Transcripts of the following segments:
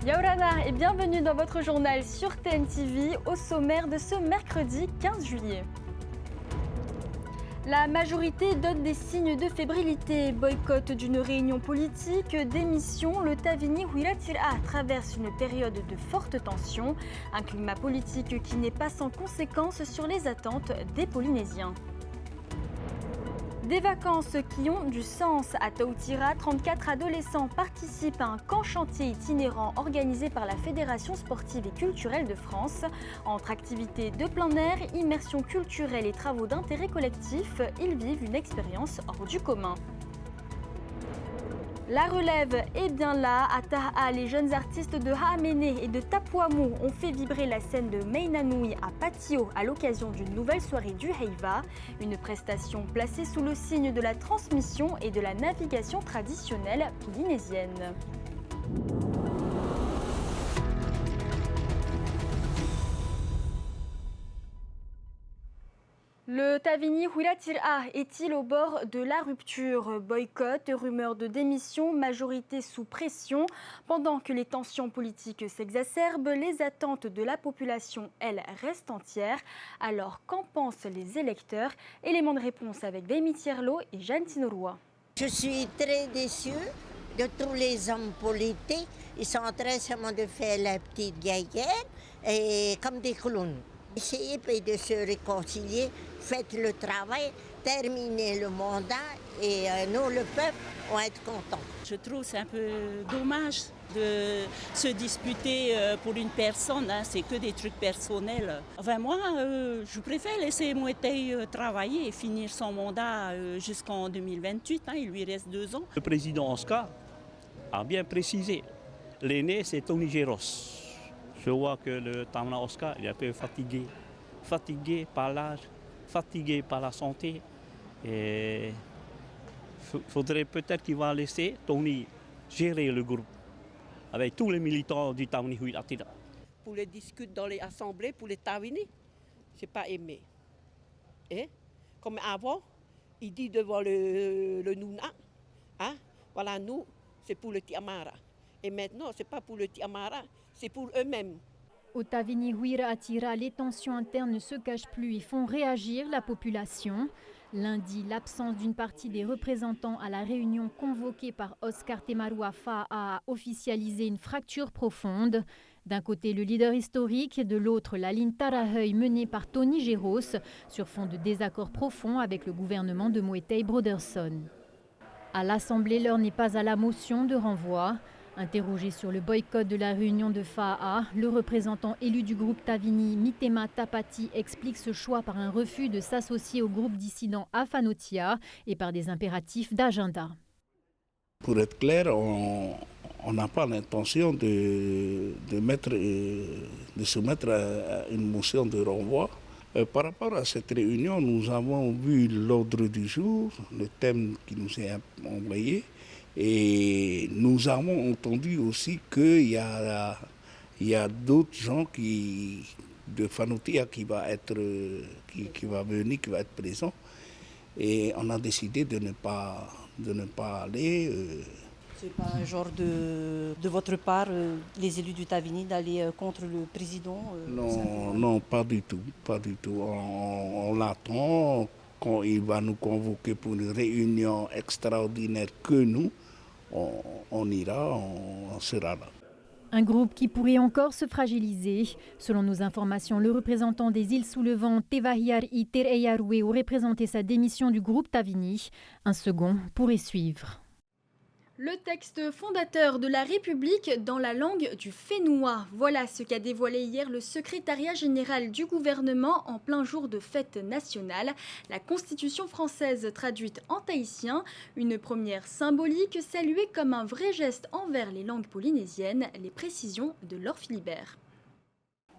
Yaorana et bienvenue dans votre journal sur TNTV au sommaire de ce mercredi 15 juillet. La majorité donne des signes de fébrilité. Boycott d'une réunion politique, démission, le Tavini Huiratira traverse une période de forte tension. Un climat politique qui n'est pas sans conséquences sur les attentes des Polynésiens. Des vacances qui ont du sens. À Tautira, 34 adolescents participent à un camp chantier itinérant organisé par la Fédération sportive et culturelle de France. Entre activités de plein air, immersion culturelle et travaux d'intérêt collectif, ils vivent une expérience hors du commun. La relève est bien là. À Taha, les jeunes artistes de Haamene et de Tapuamu ont fait vibrer la scène de Mainanui à Patio à l'occasion d'une nouvelle soirée du Heiva, une prestation placée sous le signe de la transmission et de la navigation traditionnelle polynésienne. Le Tavini Huiratira est-il au bord de la rupture? Boycott, rumeurs de démission, majorité sous pression. Pendant que les tensions politiques s'exacerbent, les attentes de la population, elles, restent entières. Alors, qu'en pensent les électeurs? Élément de réponse avec Demi Tierlo et Jeanne Tinorua. Je suis très déçue de tous les hommes politiques. Ils sont en train seulement de faire la petite guerre et comme des clowns. Essayez de se réconcilier, faites le travail, terminez le mandat et nous, le peuple, on va être contents. Je trouve que c'est un peu dommage de se disputer pour une personne, hein, c'est que des trucs personnels. Enfin moi, je préfère laisser Moetai travailler et finir son mandat jusqu'en 2028, hein, il lui reste 2 ans. Le président Oscar a bien précisé, l'aîné c'est Tony Géros. Je vois que le Tamna Oscar il est un peu fatigué par l'âge, fatigué par la santé. Et il faudrait peut-être qu'il va laisser Tony gérer le groupe avec tous les militants du Tavini Huiratira. Pour les discuter dans les assemblées, pour les Tavini, je n'ai pas aimé. Et, comme avant, il dit devant le Nuna, hein, voilà, nous, c'est pour le Tiamara. Et maintenant, ce n'est pas pour le Tiamara, c'est pour eux-mêmes. Au Tavini Huiratira, les tensions internes ne se cachent plus et font réagir la population. Lundi, l'absence d'une partie des représentants à la réunion convoquée par Oscar Temarua Fa'a a officialisé une fracture profonde. D'un côté, le leader historique, de l'autre, la ligne Taraheuil menée par Tony Géros, sur fond de désaccord profond avec le gouvernement de Moetai Broderson. À l'Assemblée, l'heure n'est pas à la motion de renvoi. Interrogé sur le boycott de la réunion de Fa'a, le représentant élu du groupe Tavini, Mitema Tapati, explique ce choix par un refus de s'associer au groupe dissident Afanotia et par des impératifs d'agenda. Pour être clair, on n'a pas l'intention de soumettre à une motion de renvoi. Par rapport à cette réunion, nous avons vu l'ordre du jour, le thème qui nous est envoyé. Et nous avons entendu aussi qu'il y a d'autres gens de Fanotia qui va venir, qui va être présent. Et on a décidé de ne pas aller. C'est pas un genre de votre part, les élus du Tavini, d'aller contre le président Non, pas du tout. On l'attend quand il va nous convoquer pour une réunion extraordinaire que nous. On ira, on sera là. Un groupe qui pourrait encore se fragiliser. Selon nos informations, le représentant des îles sous le vent, Tevahiar Itereyaroué, aurait présenté sa démission du groupe Tavini. Un second pourrait suivre. Le texte fondateur de la République dans la langue du fénois. Voilà ce qu'a dévoilé hier le secrétariat général du gouvernement en plein jour de fête nationale. La Constitution française traduite en tahitien, une première symbolique saluée comme un vrai geste envers les langues polynésiennes, les précisions de Laure Philibert.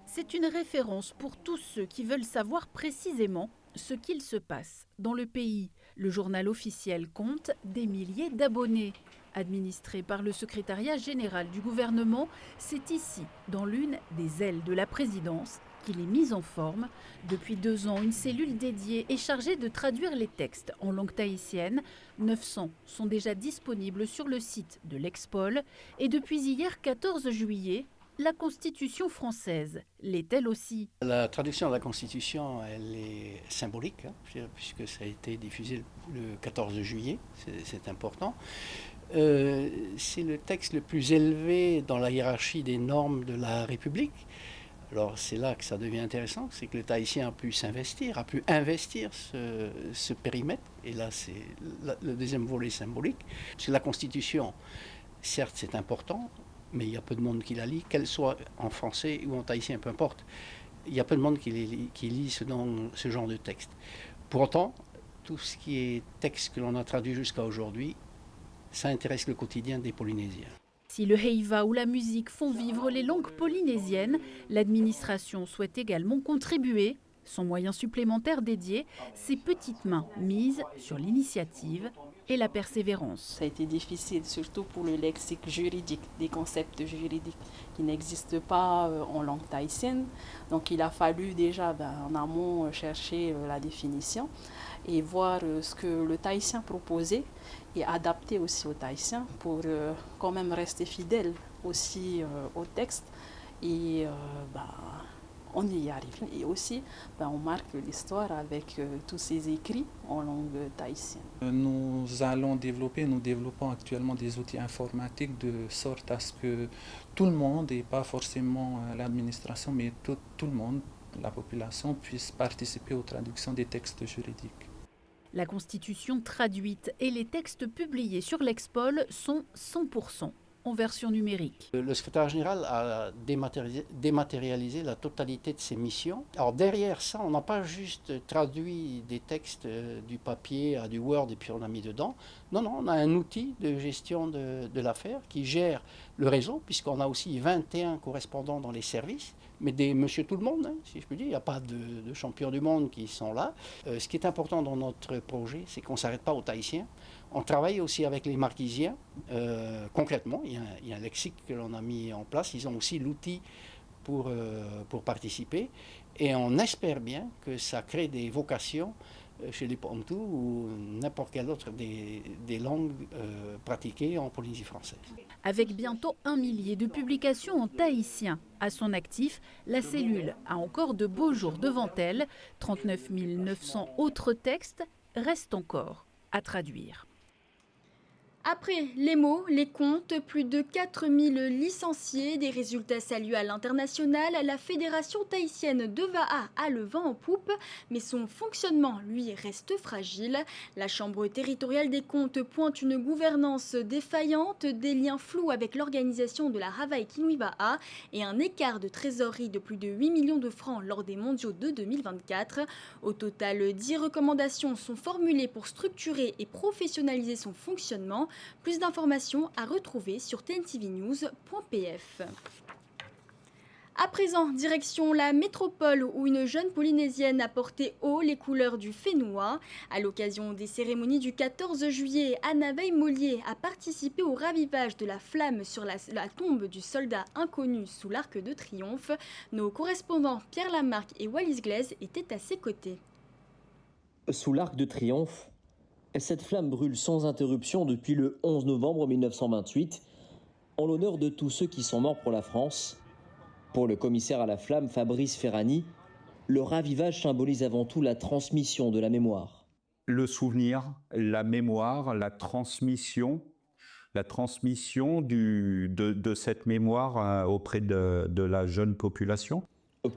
C'est une référence pour tous ceux qui veulent savoir précisément ce qu'il se passe dans le pays. Le journal officiel compte des milliers d'abonnés. Administré par le secrétariat général du gouvernement, c'est ici, dans l'une des ailes de la présidence, qu'il est mis en forme. Depuis 2 ans, une cellule dédiée est chargée de traduire les textes en langue tahitienne. 900 sont déjà disponibles sur le site de l'Expol. Et depuis hier, 14 juillet, la Constitution française l'est elle aussi. La traduction de la Constitution, elle est symbolique, puisque ça a été diffusé le 14 juillet, c'est important. C'est le texte le plus élevé dans la hiérarchie des normes de la République. Alors c'est là que ça devient intéressant, c'est que le Tahitien a pu s'investir, a pu investir ce périmètre. Et là, c'est le deuxième volet symbolique. C'est la Constitution, certes, c'est important, mais il y a peu de monde qui la lit, qu'elle soit en français ou en tahitien, peu importe. Il y a peu de monde qui lit ce genre de texte. Pour autant, tout ce qui est texte que l'on a traduit jusqu'à aujourd'hui, ça intéresse le quotidien des Polynésiens. Si le heiva ou la musique font vivre les langues polynésiennes, l'administration souhaite également contribuer. Son moyen supplémentaire dédié, ses petites mains mises sur l'initiative et la persévérance. Ça a été difficile, surtout pour le lexique juridique, des concepts juridiques qui n'existent pas en langue tahitienne. Donc il a fallu déjà en amont chercher la définition et voir ce que le tahitien proposait et adapter aussi au tahitien pour quand même rester fidèle aussi au texte. Et on y arrive. Et aussi, on marque l'histoire avec tous ces écrits en langue tahitienne. Nous développons actuellement des outils informatiques de sorte à ce que tout le monde, et pas forcément l'administration, mais tout le monde, la population, puisse participer aux traductions des textes juridiques. La Constitution traduite et les textes publiés sur l'Expol sont 100% en version numérique. Le secrétaire général a dématérialisé la totalité de ses missions. Alors derrière ça, on n'a pas juste traduit des textes du papier à du Word et puis on a mis dedans. Non, on a un outil de gestion de l'affaire qui gère le réseau, puisqu'on a aussi 21 correspondants dans les services, mais des monsieur tout le monde, si je puis dire. Il n'y a pas de champions du monde qui sont là. Ce qui est important dans notre projet, c'est qu'on ne s'arrête pas aux Tahitiens. On travaille aussi avec les Marquisiens. Concrètement, il y a un lexique que l'on a mis en place. Ils ont aussi l'outil pour participer. Et on espère bien que ça crée des vocations chez les Pontou ou n'importe quelle autre des langues pratiquées en Polynésie française. Avec bientôt 1 millier de publications en tahitien à son actif, la cellule a encore de beaux jours devant elle. 39 900 autres textes restent encore à traduire. Après les mots, les comptes, plus de 4000 licenciés, des résultats salués à l'international, la Fédération tahitienne de Va'a a le vent en poupe, mais son fonctionnement, lui, reste fragile. La Chambre territoriale des comptes pointe une gouvernance défaillante, des liens flous avec l'organisation de la Hawaii Kinui Va'a et un écart de trésorerie de plus de 8 millions de francs lors des mondiaux de 2024. Au total, 10 recommandations sont formulées pour structurer et professionnaliser son fonctionnement. Plus d'informations à retrouver sur tntvnews.pf. À présent, direction la métropole où une jeune Polynésienne a porté haut les couleurs du Fénoua. À l'occasion des cérémonies du 14 juillet, Anna Veille-Mollier a participé au ravivage de la flamme sur la tombe du soldat inconnu sous l'Arc de Triomphe. Nos correspondants Pierre Lamarque et Wallis Glaise étaient à ses côtés. Sous l'Arc de Triomphe, cette flamme brûle sans interruption depuis le 11 novembre 1928, en l'honneur de tous ceux qui sont morts pour la France. Pour le commissaire à la flamme, Fabrice Ferrani, le ravivage symbolise avant tout la transmission de la mémoire. Le souvenir, la mémoire, la transmission de cette mémoire auprès de la jeune population.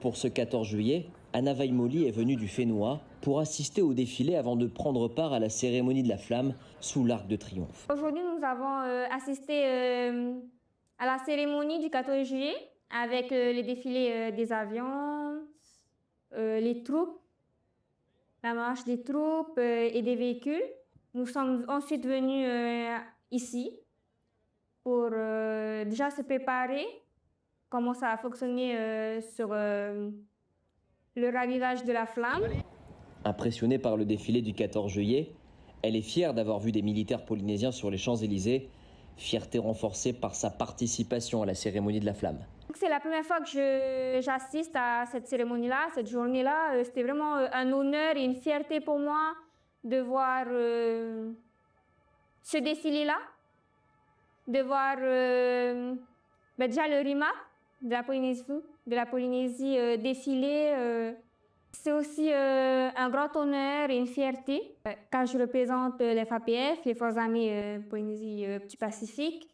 Pour ce 14 juillet, Anna Veille-Mollier est venue du Fénoua pour assister au défilé avant de prendre part à la cérémonie de la flamme sous l'Arc de Triomphe. Aujourd'hui, nous avons assisté à la cérémonie du 14 juillet avec les défilés des avions, les troupes, la marche des troupes et des véhicules. Nous sommes ensuite venus ici pour déjà se préparer, comment ça a fonctionné sur le ravivage de la flamme. Impressionnée par le défilé du 14 juillet, elle est fière d'avoir vu des militaires polynésiens sur les Champs-Élysées, fierté renforcée par sa participation à la cérémonie de la flamme. C'est la première fois que j'assiste à cette cérémonie-là, cette journée-là. C'était vraiment un honneur et une fierté pour moi de voir ce défilé-là, de voir déjà le RIMA de la Polynésie défiler. C'est aussi un grand honneur et une fierté quand je représente les FAPF, les Forces armées Polynésie du Pacifique,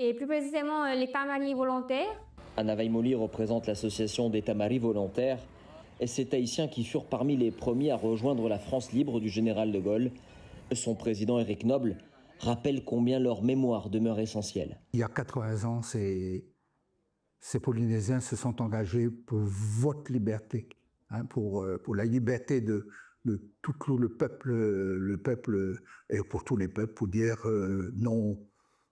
et plus précisément les Tamaris volontaires. Anna Vaimoli représente l'association des Tamaris volontaires et ces Tahitiens qui furent parmi les premiers à rejoindre la France libre du général de Gaulle. Son président Éric Noble rappelle combien leur mémoire demeure essentielle. Il y a 80 ans, ces Polynésiens se sont engagés pour votre liberté, pour la liberté de tout le peuple et pour tous les peuples, pour dire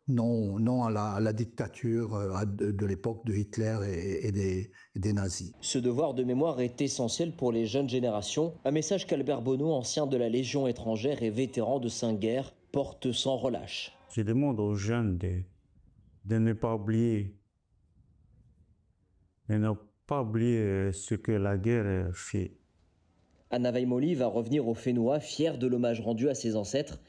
non à la dictature de l'époque de Hitler et des nazis. Ce devoir de mémoire est essentiel pour les jeunes générations. Un message qu'Albert Bonneau, ancien de la Légion étrangère et vétéran de 5 guerres, porte sans relâche. Je demande aux jeunes de ne pas oublier, ce que la guerre fait. Anna Vaimoli va revenir au Fénois, fière de l'hommage rendu à ses ancêtres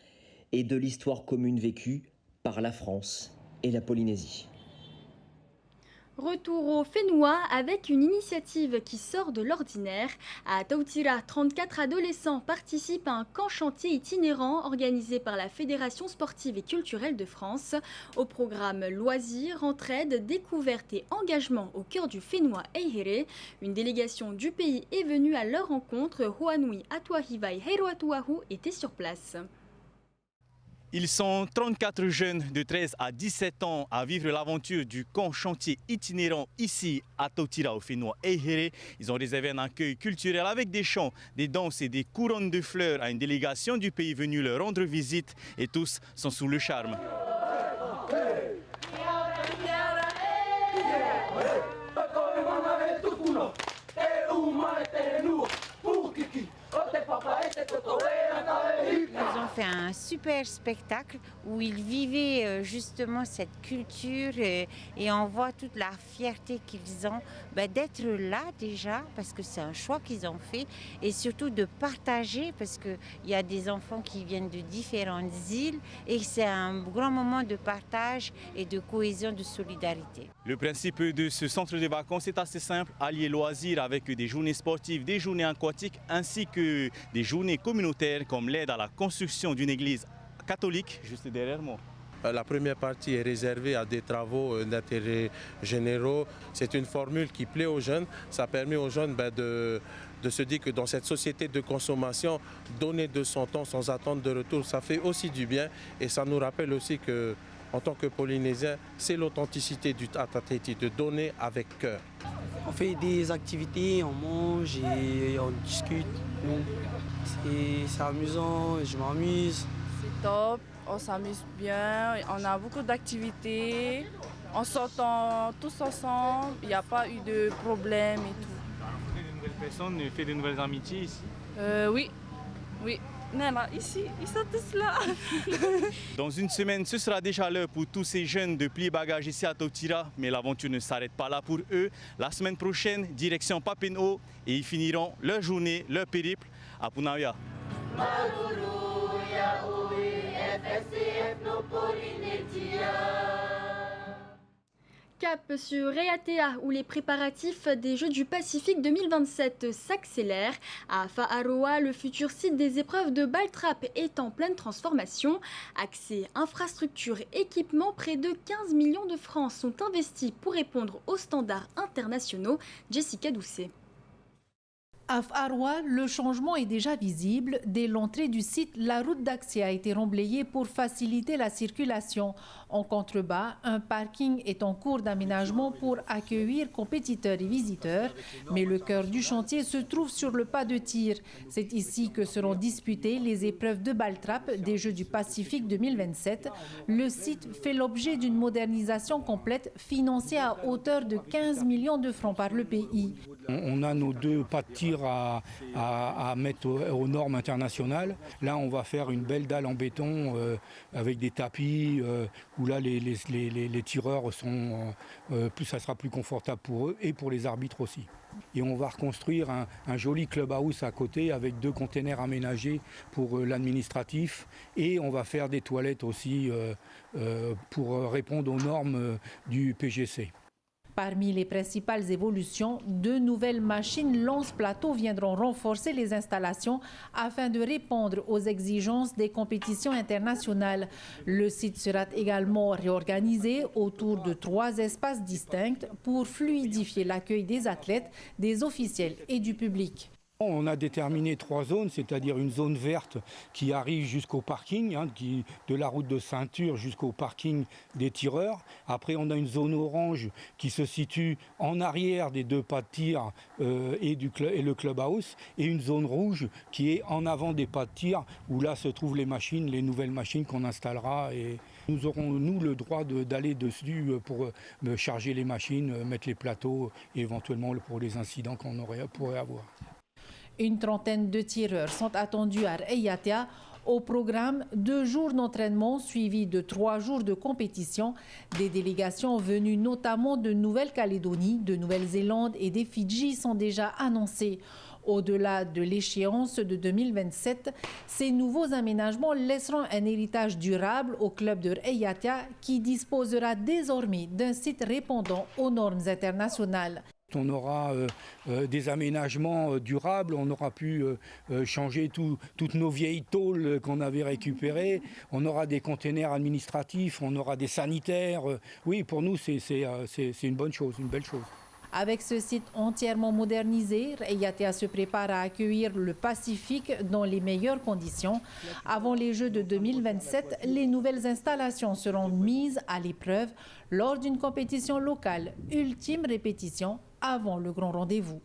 et de l'histoire commune vécue par la France et la Polynésie. Retour au Fénois avec une initiative qui sort de l'ordinaire. À Tautira, 34 adolescents participent à un camp chantier itinérant organisé par la Fédération sportive et culturelle de France. Au programme loisirs, entraide, découverte et engagement au cœur du Fénois Eihire. Une délégation du pays est venue à leur rencontre. Hoanui Atuahivai Heiroatuahu était sur place. Ils sont 34 jeunes de 13 à 17 ans à vivre l'aventure du camp chantier itinérant ici à Tautira au Fénois Eihire. Ils ont réservé un accueil culturel avec des chants, des danses et des couronnes de fleurs à une délégation du pays venue leur rendre visite et tous sont sous le charme. Ils ont fait un super spectacle où ils vivaient justement cette culture et on voit toute la fierté qu'ils ont d'être là déjà parce que c'est un choix qu'ils ont fait et surtout de partager parce qu'il y a des enfants qui viennent de différentes îles et c'est un grand moment de partage et de cohésion, de solidarité. Le principe de ce centre de vacances est assez simple, allier loisirs avec des journées sportives, des journées aquatiques ainsi que des journées communautaires comme l'aide à la construction d'une église catholique juste derrière moi. La première partie est réservée à des travaux d'intérêt généraux. C'est une formule qui plaît aux jeunes. Ça permet aux jeunes de se dire que dans cette société de consommation, donner de son temps sans attendre de retour, ça fait aussi du bien. Et ça nous rappelle aussi que, en tant que Polynésiens, c'est l'authenticité du Tatateti, de donner avec cœur. On fait des activités, on mange et on discute. C'est amusant, je m'amuse. C'est top, on s'amuse bien, on a beaucoup d'activités, on s'entend tous ensemble, il n'y a pas eu de problème et tout. Vous rencontrez de nouvelles personnes, vous faites de nouvelles amitiés ici? Oui. Non, ici, ils sont tous là. Dans une semaine, ce sera déjà l'heure pour tous ces jeunes de plier bagages ici à Tautira, mais l'aventure ne s'arrête pas là pour eux. La semaine prochaine, direction Papineau, et ils finiront leur journée, leur périple à Punahia. Cap sur Raiatea où les préparatifs des Jeux du Pacifique 2027 s'accélèrent. À Fa'aroa, le futur site des épreuves de Baltrap est en pleine transformation. Accès, infrastructures, équipements, près de 15 millions de francs sont investis pour répondre aux standards internationaux. Jessica Doucet. À Fa'aroa, le changement est déjà visible. Dès l'entrée du site, la route d'accès a été remblayée pour faciliter la circulation. En contrebas, un parking est en cours d'aménagement pour accueillir compétiteurs et visiteurs. Mais le cœur du chantier se trouve sur le pas de tir. C'est ici que seront disputées les épreuves de Baltrap des Jeux du Pacifique 2027. Le site fait l'objet d'une modernisation complète financée à hauteur de 15 millions de francs par le pays. On a nos deux pas de tir construire à mettre aux normes internationales. Là, on va faire une belle dalle en béton avec des tapis où là, les tireurs sont ça sera plus confortable pour eux et pour les arbitres aussi. Et on va reconstruire un joli clubhouse à côté avec 2 containers aménagés pour l'administratif et on va faire des toilettes aussi pour répondre aux normes du PGC. Parmi les principales évolutions, 2 nouvelles machines lance-plateau viendront renforcer les installations afin de répondre aux exigences des compétitions internationales. Le site sera également réorganisé autour de 3 espaces distincts pour fluidifier l'accueil des athlètes, des officiels et du public. On a déterminé 3 zones, c'est-à-dire une zone verte qui arrive jusqu'au parking, de la route de ceinture jusqu'au parking des tireurs. Après, on a une zone orange qui se situe en arrière des 2 pas de tir et le clubhouse. Et une zone rouge qui est en avant des pas de tir, où là se trouvent les machines, les nouvelles machines qu'on installera. Et nous aurons, nous, le droit d'aller dessus pour charger les machines, mettre les plateaux et éventuellement pour les incidents qu'on pourrait avoir. Une trentaine de tireurs sont attendus à Raiatea. Au programme, 2 jours d'entraînement suivis de 3 jours de compétition. Des délégations venues notamment de Nouvelle-Calédonie, de Nouvelle-Zélande et des Fidji sont déjà annoncées. Au-delà de l'échéance de 2027, ces nouveaux aménagements laisseront un héritage durable au club de Raiatea qui disposera désormais d'un site répondant aux normes internationales. On aura des aménagements durables, on aura pu changer toutes nos vieilles tôles qu'on avait récupérées, on aura des containers administratifs, on aura des sanitaires. Oui, pour nous, c'est une bonne chose, une belle chose. Avec ce site entièrement modernisé, Raiatea se prépare à accueillir le Pacifique dans les meilleures conditions. Avant les Jeux de 2027, les nouvelles installations seront mises à l'épreuve lors d'une compétition locale, ultime répétition avant le grand rendez-vous.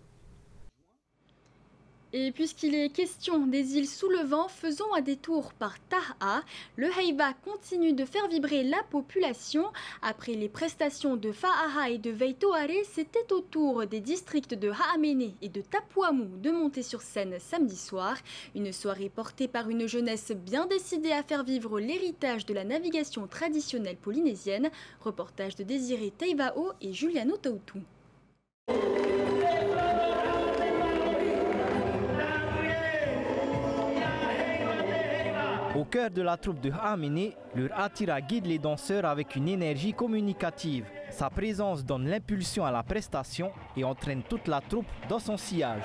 Et puisqu'il est question des îles sous le vent, faisons un détour par Taha. Le Heiva continue de faire vibrer la population. Après les prestations de Fa'aha et de Veitoare, c'était au tour des districts de Ha'amene et de Tapuamu de monter sur scène samedi soir. Une soirée portée par une jeunesse bien décidée à faire vivre l'héritage de la navigation traditionnelle polynésienne. Reportage de Désiré Teivao et Juliano Tautu. Au cœur de la troupe de Ha'amene, leur attira guide les danseurs avec une énergie communicative. Sa présence donne l'impulsion à la prestation et entraîne toute la troupe dans son sillage.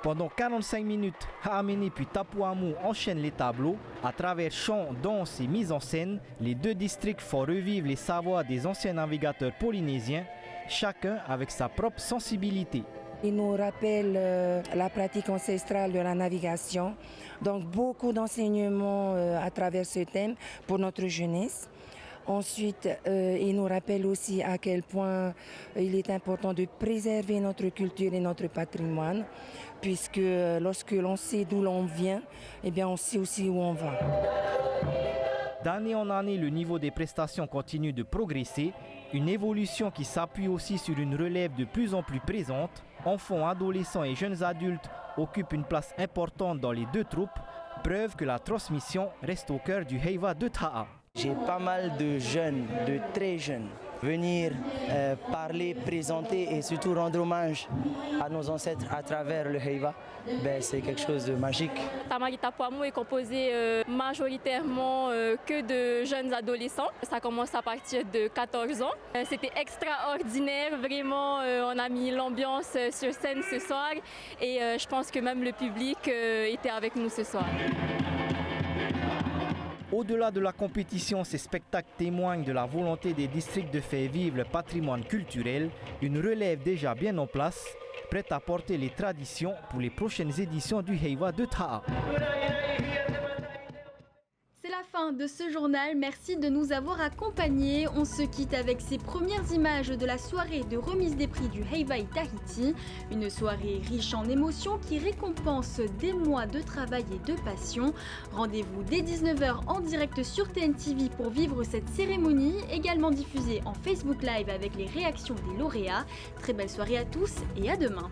Pendant 45 minutes, Ha'amene puis Tapuamu enchaînent les tableaux. À travers chants, danse et mise en scène, les 2 districts font revivre les savoirs des anciens navigateurs polynésiens, chacun avec sa propre sensibilité. Il nous rappelle la pratique ancestrale de la navigation, donc beaucoup d'enseignements à travers ce thème pour notre jeunesse. Ensuite, il nous rappelle aussi à quel point il est important de préserver notre culture et notre patrimoine, puisque lorsque l'on sait d'où l'on vient, eh bien on sait aussi où on va. D'année en année, le niveau des prestations continue de progresser, une évolution qui s'appuie aussi sur une relève de plus en plus présente. Enfants, adolescents et jeunes adultes occupent une place importante dans les 2 troupes, preuve que la transmission reste au cœur du Heiva de Taha. J'ai pas mal de jeunes, de très jeunes, venir parler, présenter et surtout rendre hommage à nos ancêtres à travers le Heiva. C'est quelque chose de magique. Tamari Tapuamu est composé majoritairement que de jeunes adolescents. Ça commence à partir de 14 ans. C'était extraordinaire, vraiment on a mis l'ambiance sur scène ce soir et je pense que même le public était avec nous ce soir. Au-delà de la compétition, ces spectacles témoignent de la volonté des districts de faire vivre le patrimoine culturel, une relève déjà bien en place, prête à porter les traditions pour les prochaines éditions du Heiva de Taha. C'est la fin fin de ce journal, merci de nous avoir accompagnés. On se quitte avec ces premières images de la soirée de remise des prix du Heivaï Tahiti. Une soirée riche en émotions qui récompense des mois de travail et de passion. Rendez-vous dès 19h en direct sur TNTV pour vivre cette cérémonie, également diffusée en Facebook Live avec les réactions des lauréats. Très belle soirée à tous et à demain.